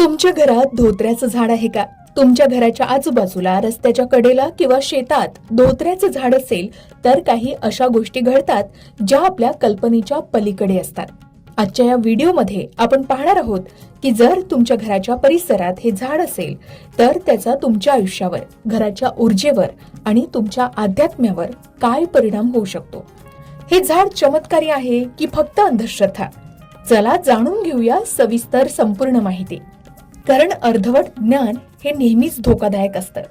तुमच्या घरात धोत्र्याचं झाड आहे का? तुमच्या घराच्या आजूबाजूला, रस्त्याच्या कडेला किंवा शेतात धोत्र्याचं झाड असेल तर काही अशा गोष्टी घडतात ज्या आपल्या कल्पनेच्या पलीकडे असतात. आजच्या या व्हिडिओमध्ये आपण पाहणार आहोत की जर तुमच्या घराच्या परिसरात हे झाड असेल तर त्याचा तुमच्या आयुष्यावर, घराच्या ऊर्जेवर आणि तुमच्या अध्यात्म्यावर काय परिणाम होऊ शकतो. हे झाड चमत्कारी आहे की फक्त अंधश्रद्धा? चला जाणून घेऊया सविस्तर संपूर्ण माहिती, कारण अर्धवट ज्ञान हे नेहमीच धोकादायक असतं.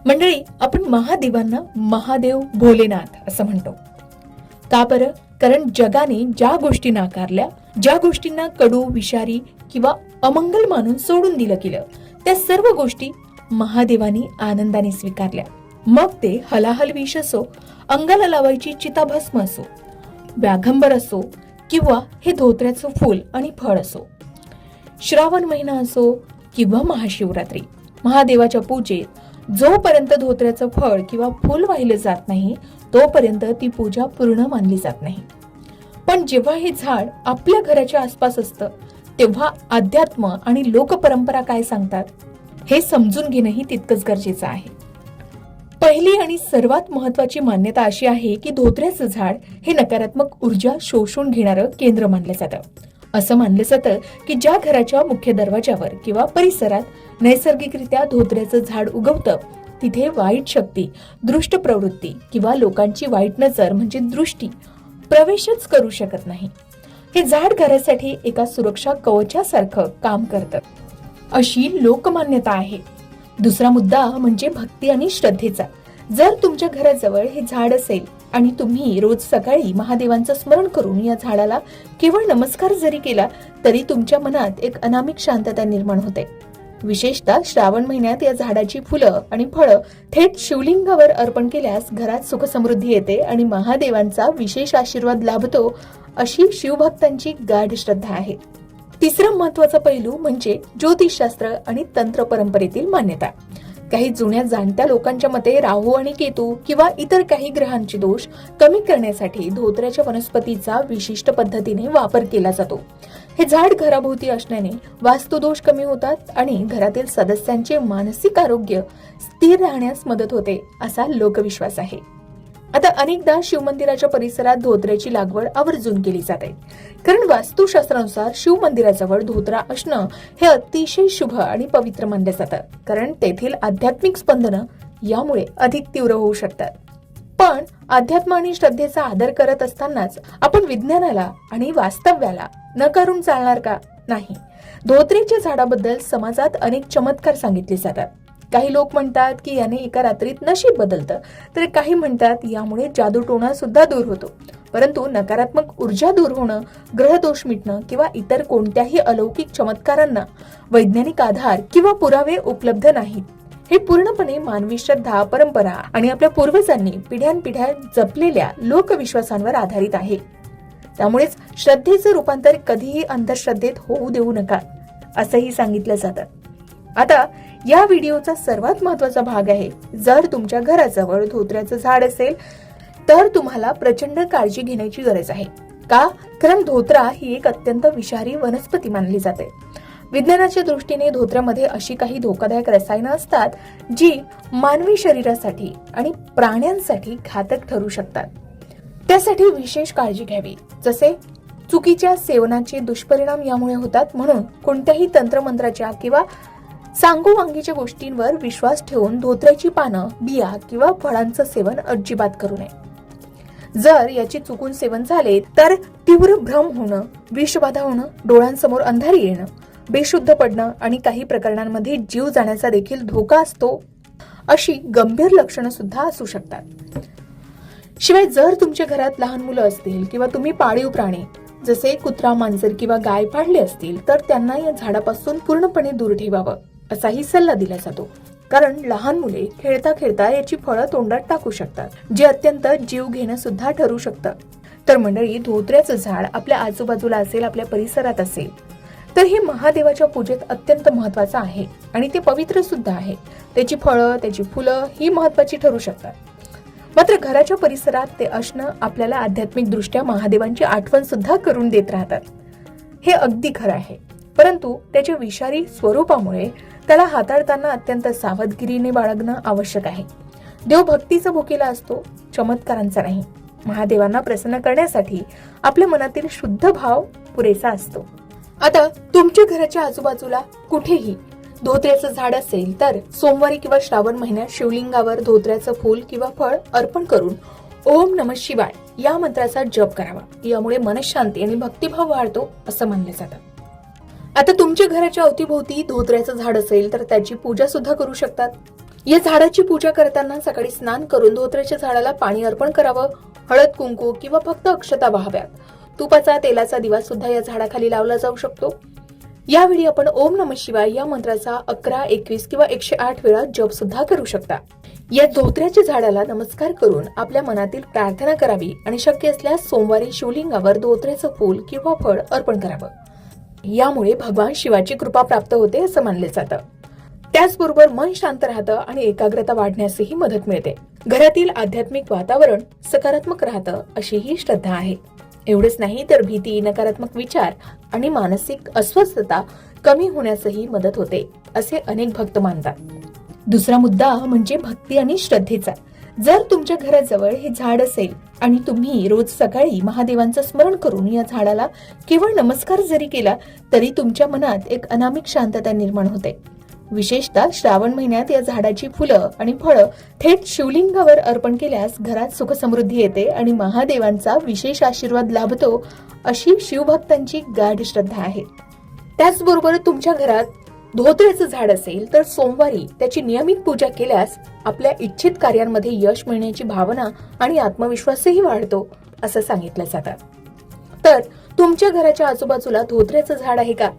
मंडळी, आपण महादेवांना महादेव भोलेनाथ असं म्हणतो. का बरं? कारण जगाने ज्या गोष्टी नाकारल्या, ज्या गोष्टींना कडू, विषारी किंवा अमंगल मानून सोडून दिलं गेलं, त्या सर्व गोष्टी महादेवानी आनंदाने स्वीकारल्या. मग ते हलाहल विष असो, अंगाला लावायची चिताभस्म असो, व्याघंबर असो किंवा हे धोत्र्याचं फूल आणि फळ असो, श्रावण महिना असो किंवा महाशिवरात्री. महादेवाच्या पूजेत जोपर्यंत धोत्र्याचं फळ किंवा फूल वाहिलं जात नाही तोपर्यंत ती पूजा पूर्ण मानली जात नाही. पण जेव्हा हे झाड आपल्या घराच्या आसपास असतं तेव्हा अध्यात्म आणि लोकपरंपरा काय सांगतात हे समजून घेणंही तितकंच गरजेचं आहे. पहिली आणि सर्वात महत्वाची मान्यता अशी आहे की धोत्र्याचं झाड हे नकारात्मक ऊर्जा शोषून घेणारं केंद्र मानलं जातं. असं मानलं जातं की ज्या घराच्या मुख्य दरवाजावर किंवा परिसरात नैसर्गिकरित्या धोत्र्याचं झाड उगवतं तिथे वाईट शक्ती, दृष्ट प्रवृत्ती किंवा लोकांची वाईट नजर म्हणजे दृष्टी प्रवेशच करू शकत नाही. हे झाड घरासाठी एका सुरक्षा कवचासारखं काम करतं, अशी लोकमान्यता आहे. दुसरा मुद्दा म्हणजे भक्ती आणि श्रद्धेचा. जर तुमच्या घराजवळ हे झाड असेल आणि तुम्ही रोज सकाळी महादेवांचं स्मरण करून या झाडाला केवळ नमस्कार जरी केला तरी तुमच्या मनात एक अनामिक शांतता निर्माण होते. विशेषतः श्रावण महिन्यात या झाडाची फुलं आणि फळं थेट शिवलिंगावर अर्पण केल्यास घरात सुख समृद्धी येते आणि महादेवांचा विशेष आशीर्वाद लाभतो, अशी शिवभक्तांची गाढ श्रद्धा आहे. तिसरा महत्वाचा पैलू म्हणजे ज्योतिषशास्त्र आणि तंत्र परंपरेतील मान्यता. काही जुन्या जाणत्या लोकांच्या मते राहू आणि केतू किंवा इतर काही ग्रहांचे दोष कमी करण्यासाठी धोत्र्याच्या वनस्पतीचा विशिष्ट पद्धतीने वापर केला जातो. हे झाड घराभोवती असण्याने वास्तुदोष कमी होतात आणि घरातील सदस्यांचे मानसिक आरोग्य स्थिर राहण्यास मदत होते, असा लोकविश्वास आहे. आता अनेकदा शिवमंदिराच्या परिसरात धोत्र्याची लागवड आवर्जून केली जाते, कारण वास्तुशास्त्रानुसार शिवमंदिराजवळ धोत्रा असणं हे अतिशय शुभ आणि पवित्र मानले जातं, कारण तेथील आध्यात्मिक स्पंदनं यामुळे अधिक तीव्र होऊ शकतात. पण अध्यात्म आणि श्रद्धेचा आदर करत असतानाच आपण विज्ञानाला आणि वास्तव्याला नकारून चालणार का? नाही. धोत्र्याच्या झाडाबद्दल समाजात अनेक चमत्कार सांगितले जातात. काही लोक म्हणतात की याने एका रात्रीत नशीब बदलतं, तर काही म्हणतात यामुळे जादूटोणा सुद्धा दूर होतो. परंतु नकारात्मक ऊर्जा दूर होणं, ग्रहदोष मिटणं किंवा इतर कोणत्याही अलौकिक चमत्कारांना वैज्ञानिक आधार किंवा पुरावे उपलब्ध नाहीत. हे पूर्णपणे मानवी श्रद्धा, परंपरा आणि आपल्या पूर्वजांनी पिढ्यानपिढ्या जपलेल्या लोकविश्वासांवर आधारित आहे. त्यामुळेच श्रद्धेचं रूपांतर कधीही अंधश्रद्धेत होऊ देऊ नका, असंही सांगितलं जातं. आता या व्हिडिओचा सर्वात महत्वाचा भाग आहे. जर तुमच्या घराजवळ धोत्र्याचं झाड असेल तर तुम्हाला प्रचंड काळजी घेण्याची गरज आहे. का? कारण धोत्रा ही एक अत्यंत विषारी वनस्पती मानली जाते. विज्ञानाच्या दृष्टीने धोत्र्यामध्ये अशी काही धोकादायक रसायनं असतात जी मानवी शरीरासाठी आणि प्राण्यांसाठी घातक ठरू शकतात. त्यासाठी विशेष काळजी घ्यावी. जसे चुकीच्या सेवनाचे दुष्परिणाम यामुळे होतात, म्हणून कोणत्याही तंत्रमंत्राच्या किंवा सांगोवांगीच्या गोष्टींवर विश्वास ठेवून धोत्र्याची पानं, बिया किंवा फळांचं सेवन अजिबात करू नये. जर याचे चुकून सेवन झाले तर तीव्र भ्रम होणं, विषबाधा होणं, डोळ्यांसमोर अंधारी येणं, बेशुद्ध पडणं आणि काही प्रकरणांमध्ये जीव जाण्याचा देखील धोका असतो, अशी गंभीर लक्षणं सुद्धा असू शकतात. शिवाय जर तुमच्या घरात लहान मुलं असतील किंवा तुम्ही पाळीव प्राणी जसे कुत्रा, मांजर किंवा गाय पाळले असतील तर त्यांना या झाडापासून पूर्णपणे दूर ठेवावं, असाही सल्ला दिला जातो. कारण लहान मुले खेळता खेळता याची फळं तोंडात टाकू शकतात, जे अत्यंत जीव घेणं सुद्धा ठरू शकतं. तर मंडळी, धोत्र्याचं झाड आपल्या आजूबाजूला असेल, आपल्या परिसरात असेल तर हे महादेवाच्या पूजेत अत्यंत महत्वाचं आहे आणि ते पवित्र सुद्धा आहे. त्याची फळं, त्याची फुलं ही महत्वाची ठरू शकतात. मात्र घराच्या परिसरात ते असणं आपल्याला आध्यात्मिक दृष्ट्या महादेवांची आठवण सुद्धा करून देत राहतात. हे अगदी खरं आहे. परंतु त्याच्या विषारी स्वरूपामुळे त्याला हाताळताना अत्यंत सावधगिरीने बाळगणं आवश्यक आहे. देव भक्तीचा भुकेला असतो, चमत्कारांचा नाही. महादेवांना प्रसन्न करण्यासाठी आपल्या मनातील शुद्ध भाव पुरेसा असतो. आता तुमच्या घराच्या आजूबाजूला कुठेही धोत्र्याचं झाड असेल तर सोमवारी किंवा श्रावण महिन्यात शिवलिंगावर धोत्र्याचं फूल किंवा फळ अर्पण करून ओम नमः शिवाय या मंत्राचा जप करावा. यामुळे मनशांती आणि भक्तिभाव वाढतो असं मानलं जातं. आता तुमच्या घराच्या अवतीभोवती धोत्र्याचं झाड असेल तर त्याची पूजा सुद्धा करू शकतात. या झाडाची पूजा करताना सकाळी स्नान करून धोत्र्याच्या झाडाला पाणी अर्पण करावं. हळद कुंकू किंवा फक्त अक्षता वाहाव्यात. तुपाचा तेलाचा दिवा सुद्धा या झाडाखाली लावला जाऊ शकतो. यावेळी आपण ओम नमः शिवाय या मंत्राचा 11, 21 किंवा 108 वेळा जप सुद्धा करू शकता. या धोत्र्याच्या झाडाला नमस्कार करून आपल्या मनातील प्रार्थना करावी आणि शक्य असल्यास सोमवारी शिवलिंगावर धोत्र्याचं फूल किंवा फळ अर्पण करावं. यामुळे भगवान शिवाची कृपा प्राप्त होते असं मानले जातं. त्याचबरोबर मन शांत राहतं आणि एकाग्रता वाढण्यासही मदत मिळते. घरातील आध्यात्मिक वातावरण सकारात्मक राहतं अशी ही श्रद्धा आहे. एवढंच नाही तर भीती, नकारात्मक विचार आणि मानसिक अस्वस्थता कमी होण्यासही मदत होते असे अनेक भक्त मानतात. दुसरा मुद्दा म्हणजे भक्ती आणि श्रद्धेचा. जर तुमच्या घराजवळ हे झाड असेल आणि तुम्ही रोज सकाळी महादेवांचं स्मरण करून या झाडाला केवळ नमस्कार जरी केला तरी तुमच्या मनात एक अनामिक शांतता निर्माण होते. विशेषतः श्रावण महिन्यात या झाडाची फुलं आणि फळं थेट शिवलिंगावर अर्पण केल्यास घरात सुख समृद्धी येते आणि महादेवांचा विशेष आशीर्वाद लाभतो अशी शिवभक्तांची गाढ श्रद्धा आहे. त्याचबरोबर तुमच्या घरात धोत्र्याचं झाड असेल तर सोमवारी त्याची नियमित पूजा केल्यास आपल्या इच्छित कार्यांमध्ये यश मिळण्याची भावना आणि आत्मविश्वासही वाढतो असं सांगितलं जातं. तर तुमच्या घराच्या आजूबाजूला धोत्र्याचं झाड आहे का?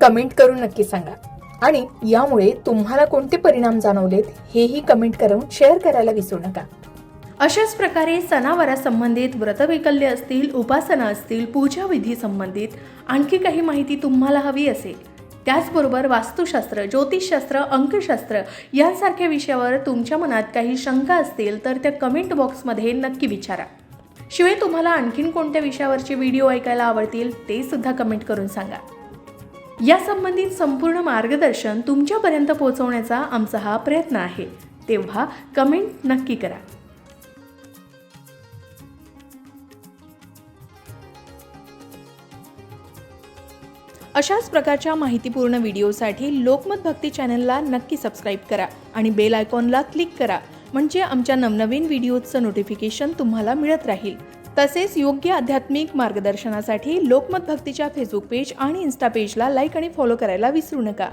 कमेंट करून नक्की सांगा. आणि यामुळे तुम्हाला कोणते परिणाम जाणवलेत हेही कमेंट करून शेअर करायला विसरू नका. अशाच प्रकारे सणावारा संबंधित व्रतवैकल्य असतील, उपासना असतील, पूजा विधी संबंधित आणखी काही माहिती तुम्हाला हवी असेल, त्याचबरोबर वास्तुशास्त्र, ज्योतिषशास्त्र, अंकशास्त्र यांसारख्या विषयावर तुमच्या मनात काही शंका असतील तर त्या कमेंट बॉक्समध्ये नक्की विचारा. शिवाय तुम्हाला आणखीन कोणत्या विषयावरचे व्हिडिओ ऐकायला आवडतील ते सुद्धा कमेंट करून सांगा. या संबंधित संपूर्ण मार्गदर्शन तुमच्यापर्यंत पोहोचवण्याचा आमचा हा प्रयत्न आहे. तेव्हा कमेंट नक्की करा. अशाच प्रकारच्या माहितीपूर्ण व्हिडिओसाठी लोकमत भक्ती चॅनलला नक्की सबस्क्राईब करा आणि बेल आयकॉनला क्लिक करा. म्हणजे आमच्या नवनवीन व्हिडिओचं नोटिफिकेशन तुम्हाला मिळत राहील. तसेच योग्य आध्यात्मिक मार्गदर्शनासाठी लोकमत भक्तीच्या फेसबुक पेज आणि इन्स्टा पेजला लाईक आणि फॉलो करायला विसरू नका.